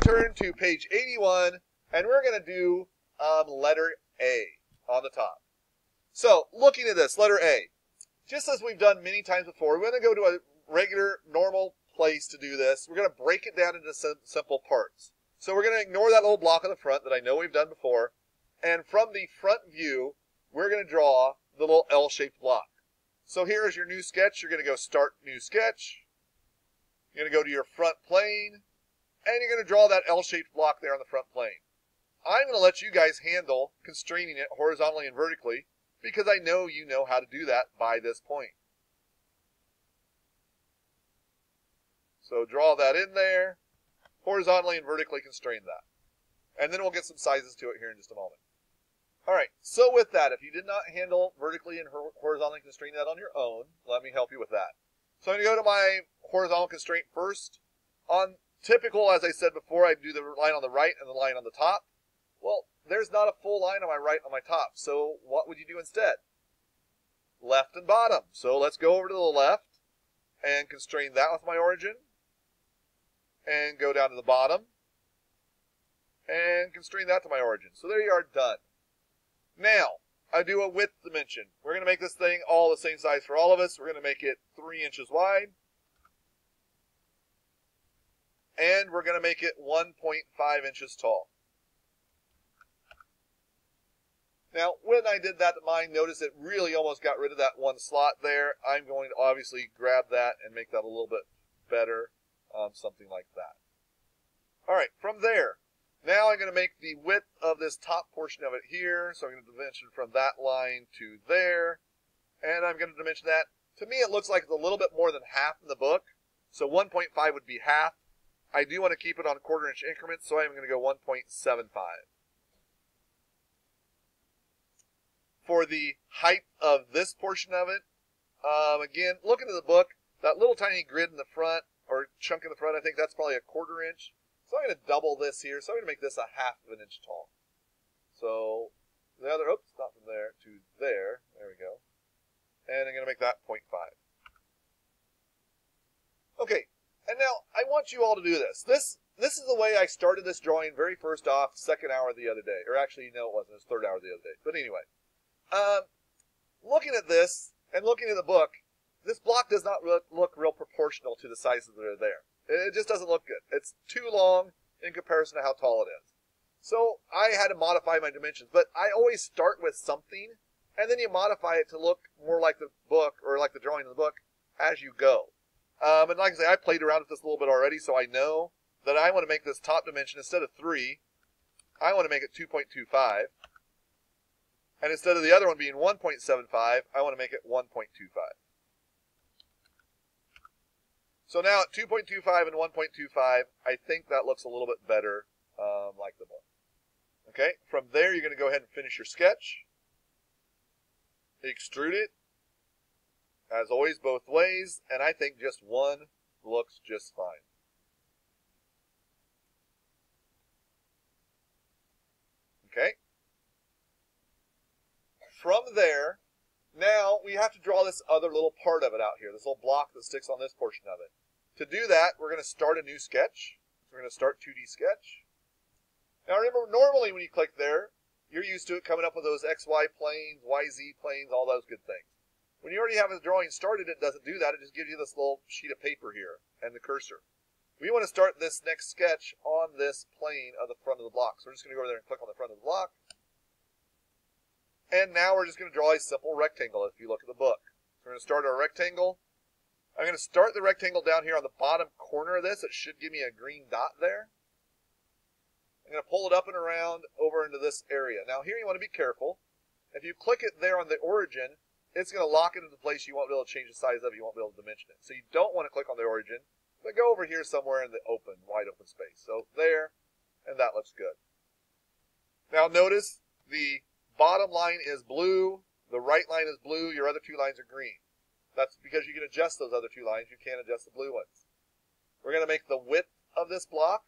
turn to page 81, and we're going to do letter A on the top. So, looking at this, letter A. Just as we've done many times before, we're going to go to a regular, normal place to do this. We're going to break it down into simple parts. So we're going to ignore that little block on the front that I know we've done before. And from the front view, we're going to draw the little L-shaped block. So here is your new sketch. You're going to go Start New Sketch. You're going to go to your front plane. And you're going to draw that L-shaped block there on the front plane. I'm going to let you guys handle constraining it horizontally and vertically, because I know you know how to do that by this point. So draw that in there, horizontally and vertically constrain that. And then we'll get some sizes to it here in just a moment. All right, so with that, if you did not handle vertically and horizontally constrain that on your own, let me help you with that. So I'm going to go to my horizontal constraint first. On typical, as I said before, I do the line on the right and the line on the top. Well, there's not a full line on my right and on my top, so what would you do instead? Left and bottom. So let's go over to the left and constrain that with my origin. And go down to the bottom. And constrain that to my origin. So there you are, done. Now, I do a width dimension. We're going to make this thing all the same size for all of us. We're going to make it 3 inches wide. And we're going to make it 1.5 inches tall. Now, when I did that to mine, notice it really almost got rid of that one slot there. I'm going to obviously grab that and make that a little bit better. Something like that. All right, from there, now I'm going to make the width of this top portion of it here. So I'm going to dimension from that line to there. And I'm going to dimension that. To me, it looks like it's a little bit more than half in the book. So 1.5 would be half. I do want to keep it on 1/4 inch increments, so I'm going to go 1.75. For the height of this portion of it, again, looking at the book, that little tiny grid in the front, or chunk in the front, I think that's probably 1/4 inch. So I'm going to double this here. So I'm going to make this 1/2 inch tall. So the other, oops, not from there to there. There we go. And I'm going to make that 0.5. Okay, and now I want you all to do this. This is the way I started this drawing very first off, second hour the other day. Or actually, no, it wasn't. It was third hour the other day. But anyway, looking at this and looking at the book, this block does not look real proportional to the sizes that are there. It just doesn't look good. It's too long in comparison to how tall it is. So I had to modify my dimensions. But I always start with something, and then you modify it to look more like the book, or like the drawing in the book, as you go. And like I say, I played around with this a little bit already, so I know that I want to make this top dimension, instead of 3, I want to make it 2.25. And instead of the other one being 1.75, I want to make it 1.25. So now at 2.25 and 1.25, I think that looks a little bit better, like the book. Okay, from there you're going to go ahead and finish your sketch. Extrude it, as always, both ways, and I think just one looks just fine. Okay. From there, now we have to draw this other little part of it out here, this little block that sticks on this portion of it. To do that, we're going to start a new sketch. So we're going to start 2D sketch. Now remember, normally when you click there, you're used to it coming up with those XY planes, YZ planes, all those good things. When you already have a drawing started, it doesn't do that. It just gives you this little sheet of paper here and the cursor. We want to start this next sketch on this plane of the front of the block. So we're just going to go over there and click on the front of the block. And now we're just going to draw a simple rectangle if you look at the book. So we're going to start our rectangle. I'm going to start the rectangle down here on the bottom corner of this. It should give me a green dot there. I'm going to pull it up and around over into this area. Now here you want to be careful. If you click it there on the origin, it's going to lock it into place. You won't be able to change the size of it. You won't be able to dimension it. So you don't want to click on the origin, but go over here somewhere in the open, wide open space. So there, and that looks good. Now notice the bottom line is blue, the right line is blue, your other two lines are green. That's because you can adjust those other two lines. You can't adjust the blue ones. We're going to make the width of this block.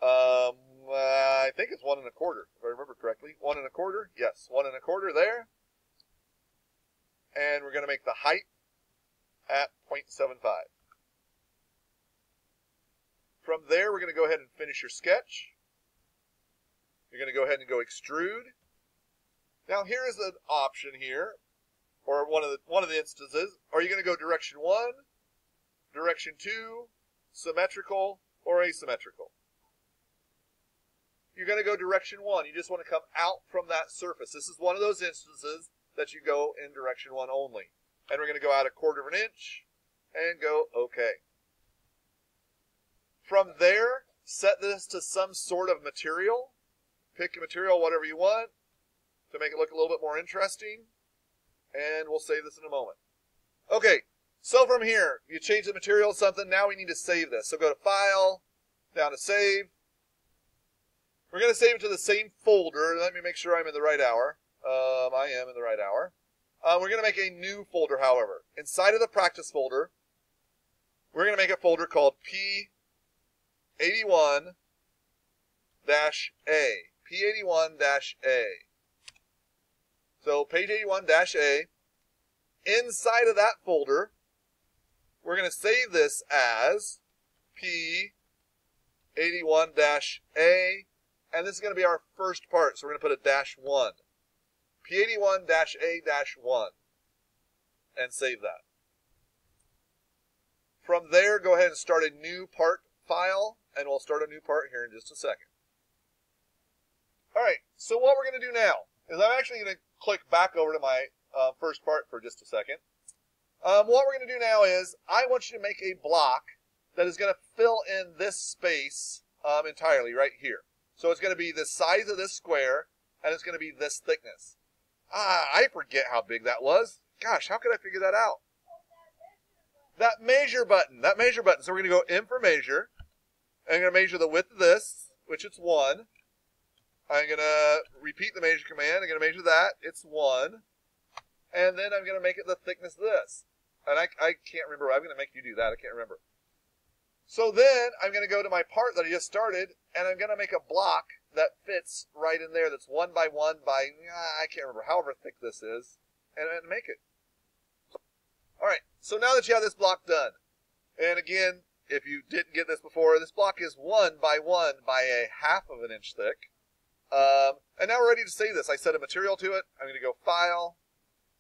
I think it's 1 1/4, if I remember correctly. 1 1/4, yes, 1 1/4 there. And we're going to make the height at 0.75. From From there, we're going to go ahead and finish your sketch. You're going to go ahead and go extrude. Now here is an option here, or one of the instances. Are you going to go direction 1, direction 2, symmetrical, or asymmetrical? You're going to go direction 1. You just want to come out from that surface. This is one of those instances that you go in direction 1 only. And we're going to go out 1/4 of an inch and go OK. From there, set this to some sort of material. Pick a material, whatever you want, to make it look a little bit more interesting. And we'll save this in a moment. Okay, so from here, you change the material to something. Now we need to save this. So go to File, down to Save. We're going to save it to the same folder. Let me make sure I'm in the right hour. I am in the right hour. We're going to make a new folder, however. Inside of the practice folder, we're going to make a folder called P81-A. P81-A. So page 81-A. Inside of that folder, we're going to save this as P81-A. And this is going to be our first part, so we're going to put a -1. P81-A-1. And save that. From there, go ahead and start a new part file, and we'll start a new part here in just a second. All right, so what we're going to do now is I'm actually going to click back over to my first part for just a second. What we're going to do now is I want you to make a block that is going to fill in this space entirely right here. So it's going to be the size of this square, and it's going to be this thickness. I forget how big that was. Gosh, how could I figure that out? That measure button. So we're going to go in for measure. I'm going to measure the width of this, which it's 1. I'm going to repeat the measure command. I'm going to measure that. It's 1. And then I'm going to make it the thickness of this. And I can't remember. I'm going to make you do that. I can't remember. So then I'm going to go to my part that I just started, and I'm going to make a block that fits right in there. That's 1 by 1 by, I can't remember, however thick this is, and make it. All right, so now that you have this block done, and again, if you didn't get this before, this block is 1 by 1 by 1/2 of an inch thick. And now we're ready to save this. I set a material to it. I'm going to go File,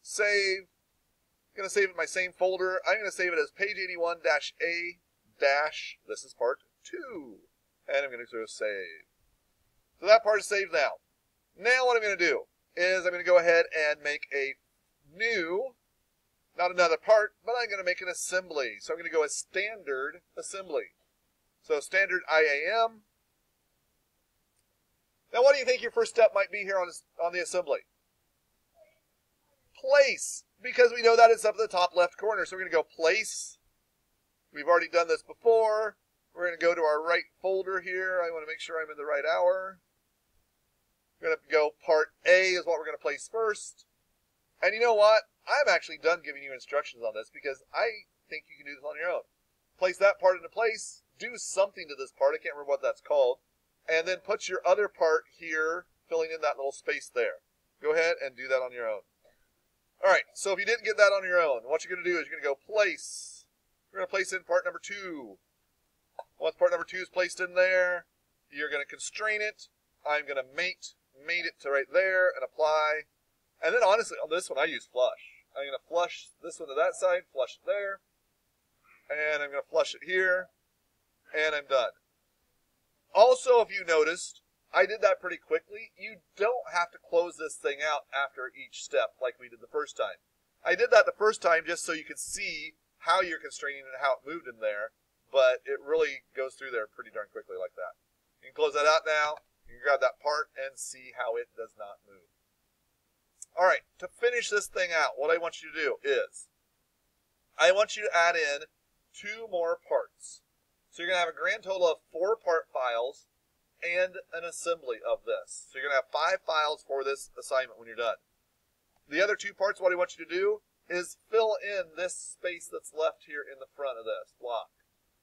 Save. I'm going to save it in my same folder. I'm going to save it as page 81-A-. This is part 2. And I'm going to go Save. So that part is saved now. Now what I'm going to do is I'm going to go ahead and make a new, not another part, but I'm going to make an assembly. So I'm going to go as standard assembly. So standard IAM. Now what do you think your first step might be here on the assembly? Place. Because we know that it's up at the top left corner. So we're going to go Place. We've already done this before. We're going to go to our right folder here. I want to make sure I'm in the right hour. We're going to go Part A is what we're going to place first. And you know what? I'm actually done giving you instructions on this because I think you can do this on your own. Place that part into place. Do something to this part. I can't remember what that's called. And then put your other part here, filling in that little space there. Go ahead and do that on your own. All right, so if you didn't get that on your own, what you're going to do is you're going to go Place. We're going to place in part number 2. Once part number 2 is placed in there, you're going to constrain it. I'm going to mate it to right there and apply. And then honestly, on this one, I use flush. I'm going to flush this one to that side, flush it there. And I'm going to flush it here. And I'm done. Also, if you noticed, I did that pretty quickly. You don't have to close this thing out after each step like we did the first time. I did that the first time just so you could see how you're constraining and how it moved in there. But it really goes through there pretty darn quickly like that. You can close that out now. You can grab that part and see how it does not move. All right, to finish this thing out, what I want you to do is I want you to add in 2 more parts. So you're going to have a grand total of 4 part files and an assembly of this. So you're going to have 5 files for this assignment when you're done. The other 2 parts, what I want you to do is fill in this space that's left here in the front of this block.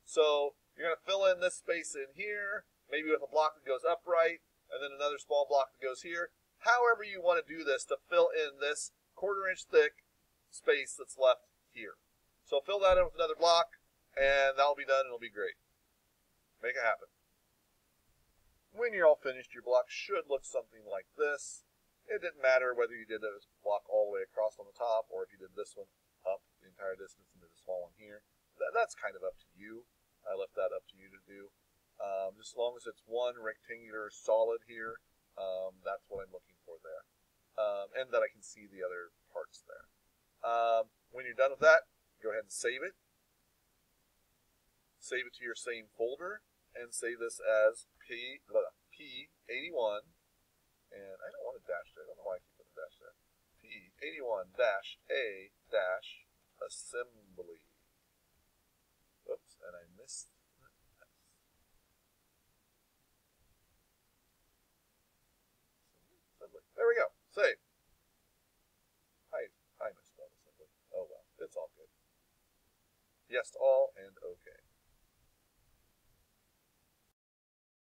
So you're going to fill in this space in here, maybe with a block that goes upright, and then another small block that goes here. However you want to do this to fill in this 1/4 inch thick space that's left here. So fill that in with another block, and that'll be done, and it'll be great. Make it happen. When you're all finished, your block should look something like this. It didn't matter whether you did this block all the way across on the top or if you did this one up the entire distance and did a small one here. That's kind of up to you. I left that up to you to do. Just as long as it's one rectangular solid here, that's what I'm looking for there. And that I can see the other parts there. When you're done with that, go ahead and save it. Save it to your same folder and save this as P81. And I don't want a dash there. I don't know why I keep putting a dash there. P81-A assembly. Oops, and I missed the S. Assembly. There we go. Save. I misspelled assembly. Oh well, it's all good. Yes to all and okay.